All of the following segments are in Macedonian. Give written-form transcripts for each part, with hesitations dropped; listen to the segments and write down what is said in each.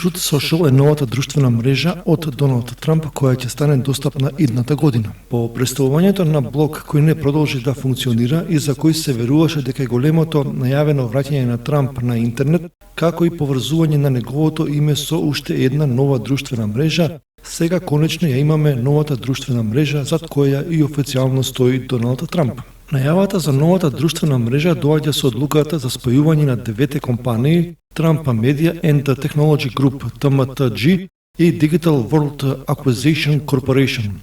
Truth Social е новата друштвена мрежа од Доналд Трамп која ќе стане достапна идната година. По представувањето на блог кој не продолжи да функционира и за кој се веруваше дека е големото најавено враќање на Трамп на интернет, како и поврзување на неговото име со уште една нова друштвена мрежа, сега конечно ја имаме новата друштвена мрежа зад која и официјално стои Доналд Трамп. Најавата за новата друштвена мрежа доаѓа со одлуката за спојување на 9 компании Trump Media and Technology Group (TMTG) и Digital World Acquisition Corporation.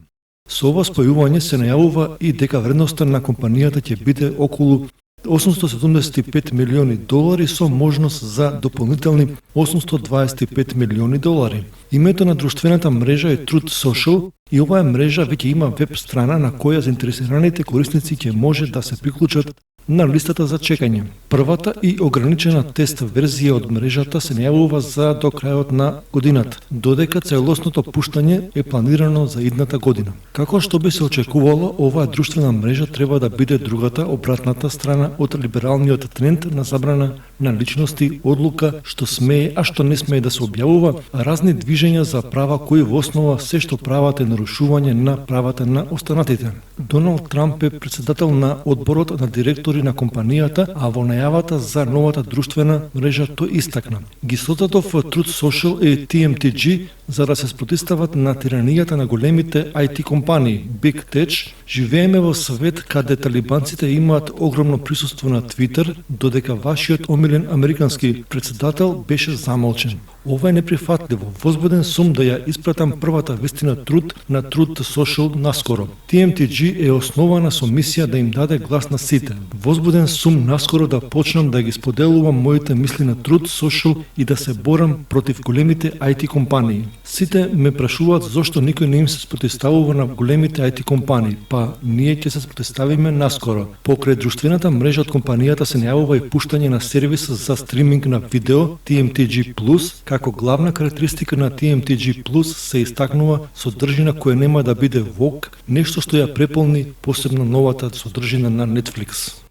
Со ова спојување се најавува и дека вредноста на компанијата ќе биде околу $875 милиони со можност за дополнителни $825 милиони. Името на друштвената мрежа е Truth Social и оваа мрежа веќе има веб страна на која заинтересираните корисници ќе може да се приклучат на листата за чекање. Првата и ограничена тест верзија од мрежата се најавува за до крајот на годината, додека целосното пуштање е планирано за идната година. Како што би се очекувало, оваа друштвена мрежа треба да биде другата, обратната страна од либералниот тренд на забрана на личности, одлука што смее, а што не смее да се објавува, разни движења за права кои во основа се што прават е нарушување на правата на останатите. Доналд Трамп е председател на одборот на директори на компанијата, а во најавата за новата друштвена мрежа тој истакна. Ги созидов Truth Social и TMTG за да се спротивстават на тиранијата на големите IT компании, Big Tech. Живееме во свет каде талибанците имаат огромно присуство на Твитер, додека вашиот омилен американски председател беше замолчен. Ова е неприфатливо. Возбуден сум да ја испратам првата вестина Truth на Truth Social наскоро. TMTG е основана со мисија да им даде глас на сите. Возбуден сум наскоро да почнам да ги споделувам моите мисли на Truth Social и да се борам против големите IT компании. Сите ме прашуваат зошто никој не им се спротивставува на големите IT компании, па ние ќе се спротивставиме наскоро. Покрај друштвената мрежа од компанијата се најавува и пуштање на сервис за стриминг на видео TMTG+, како главна карактеристика на TMTG+, се истакнува содржина која нема да биде woke, нешто што ја преполни посебно новата содржина на Netflix.